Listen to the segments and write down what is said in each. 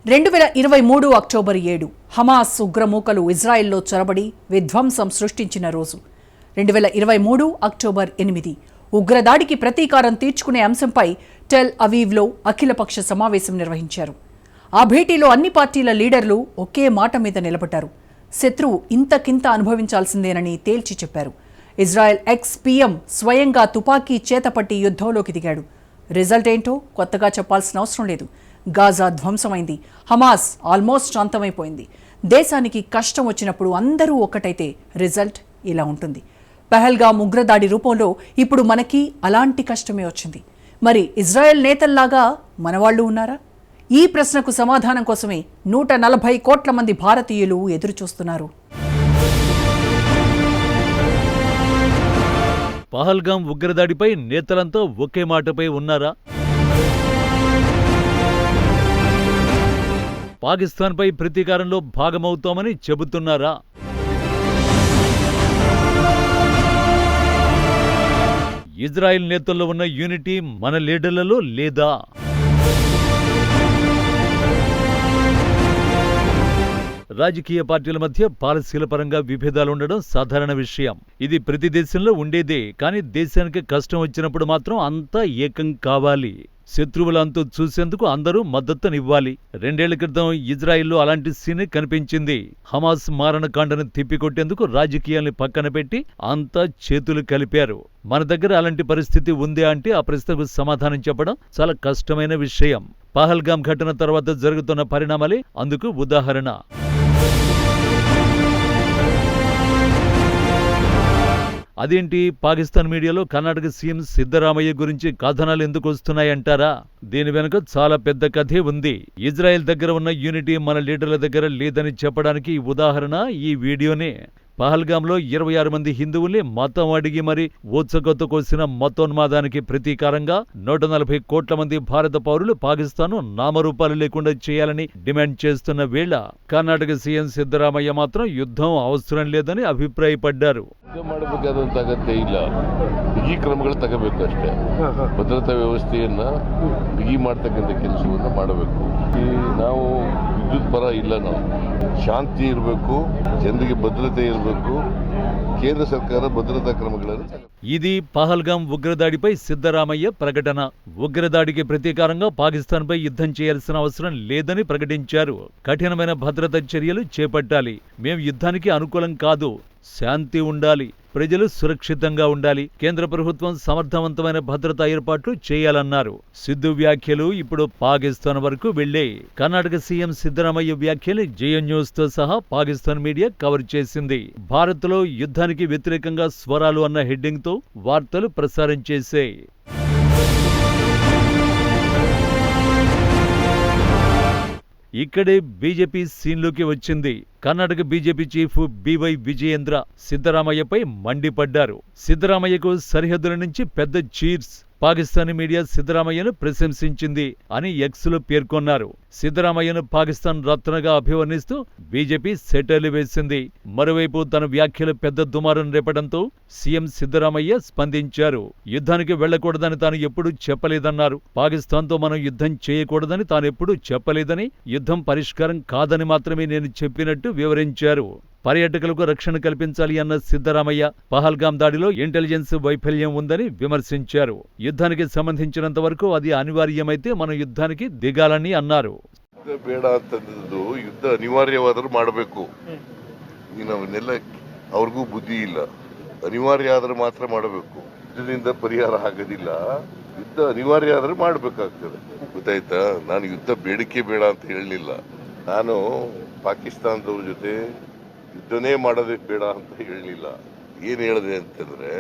2023 October 7 Hamas ఉగ్రమూకలు ఇజ్రాయెల్లో చొరబడి విధ్వంసం సృష్టించిన రోజు. 2023 అక్టోబర్ 8 ఉగ్రదాడికి ప్రతీకారం తీర్చుకునే అంశంపై టెల్ అవీవ్లో అఖిలపక్ష సమావేశం నిర్వహించారు. ఆ భేటీలో అన్ని పార్టీల లీడర్లు ఒకే మాట మీద నిలబడ్డారు. శత్రువు ఇంతకింత అనుభవించాల్సిందేనని తేల్చి చెప్పారు. ఇజ్రాయెల్ ఎక్స్ పీఎం స్వయంగా తుపాకీ చేతపట్టి యుద్ధంలోకి దిగాడు. రిజల్ట్ ఏంటో కొత్తగా చెప్పాల్సిన అవసరం లేదు. గాజా ధ్వంసమైంది. హమాస్ ఆల్మోస్ట్ అంతమైపోయింది. దేశానికి కష్టం వచ్చినప్పుడు అందరూ ఒక్కటైతే రిజల్ట్ ఇలా ఉంటుంది. పహల్గామ్ ఉగ్రదాడి రూపంలో ఇప్పుడు మనకి అలాంటి కష్టమే వచ్చింది. మరి ఇజ్రాయెల్ నేతల్లాగా మనవాళ్లు ఉన్నారా? ఈ ప్రశ్నకు సమాధానం కోసమే 140 కోట్ల మంది భారతీయులు ఎదురుచూస్తున్నారు. పహల్గామ్ ఉగ్రదాడిపై నేతలంతా ఒకే మాటపై ఉన్నారా? పాకిస్తాన్పై ప్రతీకారంలో భాగమవుతామని చెబుతున్నారా? ఇజ్రాయెల్ నేతల్లో ఉన్న యూనిటీ మన లీడర్లలో లేదా? రాజకీయ పార్టీల మధ్య పాలసీల పరంగా విభేదాలు ఉండడం సాధారణ విషయం. ఇది ప్రతి దేశంలో ఉండేదే. కానీ దేశానికి కష్టం వచ్చినప్పుడు మాత్రం అంతా ఏకం కావాలి. శత్రువులంతా చూసేందుకు అందరూ మద్దతునివ్వాలి. 2 ఏళ్ల క్రితం ఇజ్రాయిల్లో అలాంటి సీన్ కనిపించింది. హమాస్ మారణకాండను తిప్పికొట్టేందుకు రాజకీయాల్ని పక్కన పెట్టి అంతా చేతులు కలిపారు. మన దగ్గర అలాంటి పరిస్థితి ఉందే అంటే ఆ ప్రశ్నకు సమాధానం చెప్పడం చాలా కష్టమైన విషయం. పహల్గామ్ ఘటన తర్వాత జరుగుతున్న పరిణామాలే అందుకు ఉదాహరణ. అదేంటి, పాకిస్తాన్ మీడియాలో కర్ణాటక సీఎం సిద్ధరామయ్య గురించి కథనాలు ఎందుకు వస్తున్నాయంటారా? దీని వెనుక చాలా పెద్ద కథే ఉంది. ఇజ్రాయెల్ దగ్గర ఉన్న యూనిటీ మన లీడర్ల దగ్గర లేదని చెప్పడానికి ఉదాహరణ ఈ వీడియోనే. పహల్గామ్లో 26 మంది హిందువుల్ని మతం అడిగి మరి ఊచకొత్త కోసిన మతోన్మాదానికి ప్రతీకారంగా 140 కోట్ల మంది భారత పౌరులు పాకిస్తాన్ నామరూపాలు లేకుండా చేయాలని డిమాండ్ చేస్తున్న వేళ కర్ణాటక సీఎం సిద్ధరామయ్య మాత్రం యుద్ధం అవసరం లేదని అభిప్రాయపడ్డారు. ಮಾಡಬೇಕಾದಂತ ಅಗತ್ಯ ಇಲ್ಲ, ಬಿಗಿ ಕ್ರಮಗಳು ತಗೋಬೇಕು ಅಷ್ಟೇ. ಭದ್ರತಾ ವ್ಯವಸ್ಥೆಯನ್ನ ಬಿಗಿ ಮಾಡ್ತಕ್ಕಂಥ ಕೆಲಸವನ್ನ ಮಾಡಬೇಕು. ನಾವು ವಿದ್ಯುತ್ ಪರ ಇಲ್ಲ, ನಾವು ಶಾಂತಿ ಇರಬೇಕು, ಜನರಿಗೆ ಭದ್ರತೆ ಇರಬೇಕು. కేంద్ర సర్కారు భద్రతా క్రమಗಳನ್ನು. ఇది పహల్గామ్ ఉగ్రదాడిపై సిద్ధరామయ్య ప్రకటన. ఉగ్రదాడికి ప్రతీకారంగా పాకిస్తాన్పై యుద్ధం చేయాల్సిన అవసరం లేదని ప్రకటించారు. కఠినమైన భద్రతా చర్యలు చేపట్టాలి. మేం యుద్ధానికి అనుకూలం కాదు, శాంతి ఉండాలి, ప్రజలు సురక్షితంగా ఉండాలి, కేంద్ర ప్రభుత్వం సమర్థవంతమైన భద్రతా ఏర్పాట్లు చేయాలన్నారు. సిద్ధు వ్యాఖ్యలు ఇప్పుడు పాకిస్తాన్ వరకు వెళ్లే. కర్ణాటక సీఎం సిద్ధరామయ్య వ్యాఖ్యలు జయ న్యూస్ తో సహా పాకిస్తాన్ మీడియా కవర్ చేసింది. భారత్లో యుద్ధానికి వ్యతిరేకంగా స్వరాలు అన్న హెడ్డింగ్ తో వార్తలు ప్రసారం చేశాయి. ఇక్కడే బీజేపీ సీన్లోకి వచ్చింది. Karnataka BJP chief B Y Vijayendra సిద్ధరామయ్యపై మండిపడ్డారు. సిద్ధరామయ్యకు సరిహద్దుల నుంచి పెద్ద చీర్స్. పాకిస్తానీ మీడియా సిద్ధరామయ్యను ప్రశంసించింది అని ఎక్స్లో పేర్కొన్నారు. సిద్ధరామయ్యను పాకిస్తాన్ రత్నగా అభివర్ణిస్తూ బీజేపీ సెటైర్లు వేసింది. మరోవైపు తన వ్యాఖ్యలు పెద్ద దుమారం రేపడంతో సీఎం సిద్ధరామయ్య స్పందించారు. యుద్ధానికి వెళ్లకూడదని తాను ఎప్పుడూ చెప్పలేదన్నారు. పాకిస్తాన్తో మనం యుద్ధం చేయకూడదని తానెప్పుడూ చెప్పలేదని, యుద్ధం పరిష్కారం కాదని మాత్రమే నేను చెప్పినట్టు వివరించారు. పర్యాటకులకు రక్షణ కల్పించాలి అన్న సిద్ధరామయ్య పహల్గామ్ దాడిలో ఇంటెలిజెన్స్ వైఫల్యం ఉందని విమర్శించారు. యుద్ధానికి సంబంధించినంత వరకు అది అనివార్యమైతే మనం యుద్ధానికి దిగాలని అన్నారు. ಬೇಡ ಅಂತಂದು ಯುದ್ಧ ಅನಿವಾರ್ಯವಾದರೂ ಮಾಡಬೇಕು. ನಾವನ್ನೆಲ್ಲ ಅವ್ರಿಗೂ ಬುದ್ಧಿ ಇಲ್ಲ. ಅನಿವಾರ್ಯ ಆದ್ರೆ ಮಾತ್ರ ಮಾಡಬೇಕು. ಯುದ್ಧದಿಂದ ಪರಿಹಾರ ಆಗೋದಿಲ್ಲ. ಯುದ್ಧ ಅನಿವಾರ್ಯ ಆದ್ರೆ ಮಾಡಬೇಕಾಗ್ತದೆ. ಗೊತ್ತಾಯ್ತಾ? ನಾನು ಯುದ್ಧ ಬೇಡಿಕೆ ಬೇಡ ಅಂತ ಹೇಳಲಿಲ್ಲ. ನಾನು ಪಾಕಿಸ್ತಾನದವ್ರ ಜೊತೆ ಯುದ್ಧನೇ ಮಾಡೋದಕ್ಕೆ ಬೇಡ ಅಂತ ಹೇಳಲಿಲ್ಲ. ಏನ್ ಹೇಳಿದೆ ಅಂತಂದ್ರೆ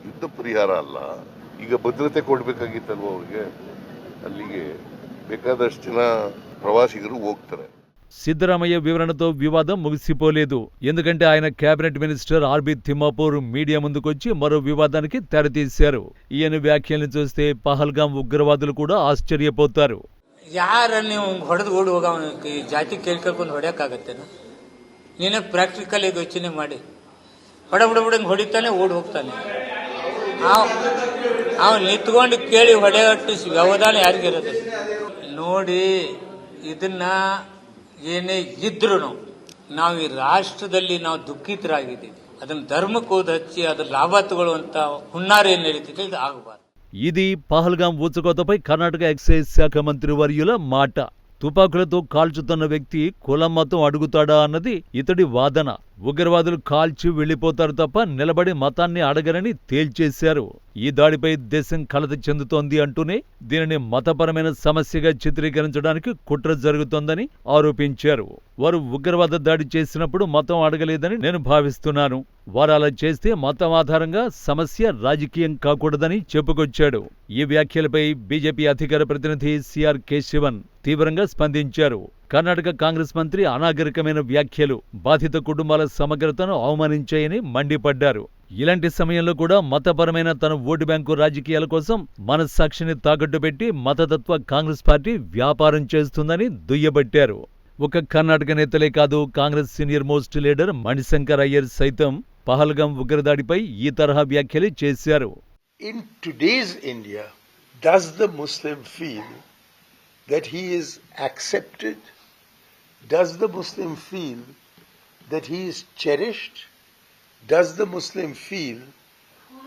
ಯುದ್ಧ ಪರಿಹಾರ ಅಲ್ಲ, ಈಗ ಭದ್ರತೆ ಕೊಡ್ಬೇಕಾಗಿತ್ತಲ್ವ ಅವ್ರಿಗೆ. ಅಲ್ಲಿಗೆ ಬೇಕಾದಷ್ಟು ಜನ ప్రవాసిగరు ಹೋಗ್ತಾರೆ. సిద్ధరామయ్య వివరణతో వివాదం ముగిసిపోలేదు. ఎందుకంటే ఆయన cabinet minister RB Timmapur media ముందుకొచ్చి మరో వివాదానికి తెరతీశారు. ఈయన వ్యాఖ్యల్ని చూస్తే పహల్గామ్ ఉగ్రవాదులు కూడా ఆశ్చర్యపోతారు. ಯಾರನ್ನು ಹೊಡೆದು ಓಡಿ ಹೋಗ ಜಾತಿ ಕೇಳ್ಕೊಂಡು ಹೊಡೆಯಕ್ಕಾಗತ್ತೇನು? ನೀನೇ ಪ್ರಾಕ್ಟಿಕಲ್ ಆಗಿ ಯೋಚನೆ ಮಾಡಿ. ಹೊಡಬಿಡಂಗೆ ಹೊಡಿತಾನೆ, ಓಡಿ ಹೋಗ್ತಾನೆ. ಅವ ನಿಂತ್ಕೊಂಡು ಕೇಳಿ ಹೊಡೆಯಟ್ಟು ವ್ಯವಧಾನ ಯಾರಿಗಿರೋದು ನೋಡಿ. ಇದನ್ನ ಏನೇ ಇದ್ರೂ ನಾವು ಈ ರಾಷ್ಟ್ರದಲ್ಲಿ ನಾವು ದುಃಖಿತರಾಗಿದ್ದೀವಿ. ಅದನ್ನ ಧರ್ಮಕ್ಕೆ ಓದ್ ಹಚ್ಚಿ ಅದ್ರ ಲಾಭ ತಗೊಳ್ಳುವಂತ ಹುನ್ನಾರ ಏನ್ ನಡೀತಿದೆ ಇದು ಆಗಬಾರ್ದು. ఇది పహల్గాం ఊచకోతపై కర్ణాటక ఎక్సైజ్ శాఖ మంత్రి వర్యుల మాట. తుపాకులతో కాల్చుతున్న వ్యక్తి కులం మతం అడుగుతాడా అన్నది ఇతడి వాదన. ఉగ్రవాదులు కాల్చి వెళ్లిపోతారు తప్ప నిలబడి మతాన్ని అడగరని తేల్చేశారు. ఈ దాడిపై దేశం కలత చెందుతోంది అంటూనే దీనిని మతపరమైన సమస్యగా చిత్రీకరించడానికి కుట్ర జరుగుతోందని ఆరోపించారు. వారు ఉగ్రవాద దాడి చేసినప్పుడు మతం అడగలేదని నేను భావిస్తున్నాను. వారు అలా చేస్తే మతం ఆధారంగా సమస్య రాజకీయం కాకూడదని చెప్పుకొచ్చాడు. ఈ వ్యాఖ్యలపై బీజేపీ అధికార ప్రతినిధి సిఆర్ కేశవన్ తీవ్రంగా స్పందించారు. కర్ణాటక కాంగ్రెస్ మంత్రి అనాగరికమైన వ్యాఖ్యలు బాధిత కుటుంబాల సమగ్రతను అవమానించాయని మండిపడ్డారు. ఇలాంటి సమయంలో కూడా మతపరమైన తన ఓటు బ్యాంకు రాజకీయాల కోసం మనస్సాక్షిని తాకట్టు పెట్టి మతతత్వ కాంగ్రెస్ పార్టీ వ్యాపారం చేస్తుందని దుయ్యబట్టారు. ఒక కర్ణాటక నేతలే కాదు, Congress senior most leader Manishankar Aiyar సైతం పహల్గాం ఉగ్రదాడిపై ఈ తరహా వ్యాఖ్యలు చేశారు. In today's India, does the Muslim feel that he is accepted? Does the Muslim feel that he is cherished? Does the Muslim feel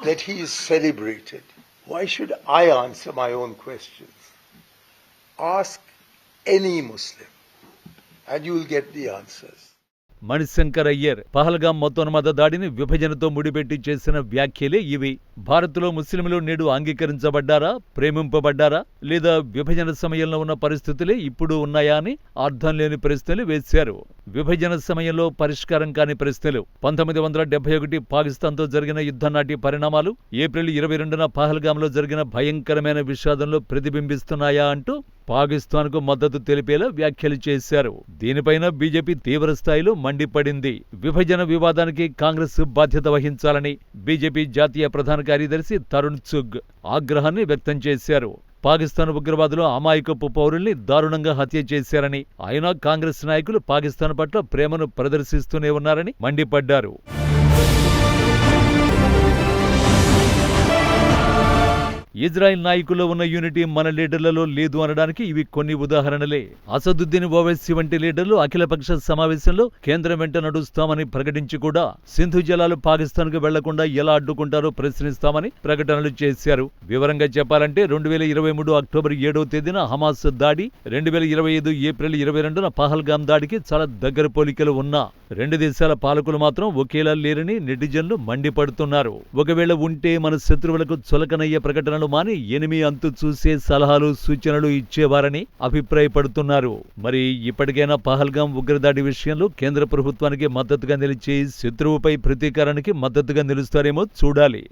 that he is celebrated? Why should I answer my own questions? Ask any Muslim and you will get the answers. Manishankar Iyer Pahalgam మతోన్మాద దాడిని విభజనతో ముడిపెట్టి చేసిన వ్యాఖ్యలే ఇవి. భారత్లో ముస్లింలు నేడు అంగీకరించబడ్డారా, ప్రేమింపబడ్డారా, లేదా విభజన సమయంలో ఉన్న పరిస్థితులే ఇప్పుడు ఉన్నాయా అని అర్థం లేని ప్రశ్నలు వేశారు. విభజన సమయంలో పరిష్కారం కాని ప్రశ్నలు, 1971 పాకిస్తాన్తో జరిగిన యుద్ధం నాటి పరిణామాలు, ఏప్రిల్ 22న పహల్గాంలో జరిగిన భయంకరమైన విషాదంలో ప్రతిబింబిస్తున్నాయా అంటూ పాకిస్తాన్కు మద్దతు తెలిపేలా వ్యాఖ్యలు చేశారు. దీనిపైన బీజేపీ తీవ్రస్థాయిలో మండిపడింది. విభజన వివాదానికి కాంగ్రెస్ బాధ్యత వహించాలని బీజేపీ జాతీయ ప్రధాన కార్యదర్శి తరుణ్ చుగ్ ఆగ్రహాన్ని వ్యక్తం చేశారు. పాకిస్తాన్ ఉగ్రవాదులు అమాయకపు పౌరుల్ని దారుణంగా హత్య చేశారని, అయినా కాంగ్రెస్ నాయకులు పాకిస్తాన్ పట్ల ప్రేమను ప్రదర్శిస్తూనే ఉన్నారని మండిపడ్డారు. ఇజ్రాయెల్ నాయకుల్లో ఉన్న యూనిటీ మన లీడర్లలో లేదు అనడానికి ఇవి కొన్ని ఉదాహరణలే. అసదుద్దీన్ ఓవైసీ వంటి లీడర్లు అఖిలపక్ష సమావేశంలో కేంద్రం వెంట నడుస్తామని ప్రకటించి కూడా సింధు జలాలు పాకిస్తాన్కు వెళ్లకుండా ఎలా అడ్డుకుంటారో ప్రశ్నిస్తామని ప్రకటనలు చేశారు. వివరంగా చెప్పాలంటే 2023 అక్టోబర్ 7వ తేదీన హమాస్ దాడి, 2025 ఏప్రిల్ 22న పహల్గాం దాడికి చాలా దగ్గర పోలికలు ఉన్నా రెండు దేశాల పాలకులు మాత్రం ఒకేలా లేరని నెటిజన్లు మండిపడుతున్నారు. ఒకవేళ ఉంటే మన శత్రువులకు చులకనయ్యే ప్రకటనలు మాని ఎనిమి అంతు చూసే సలహాలు, సూచనలు ఇచ్చేవారని అభిప్రాయపడుతున్నారు. మరి ఇప్పటికైనా పహల్గాం ఉగ్రదాడి విషయంలో కేంద్ర ప్రభుత్వానికి మద్దతుగా నిలిచి శత్రువుపై ప్రతీకారానికి మద్దతుగా నిలుస్తారేమో చూడాలి.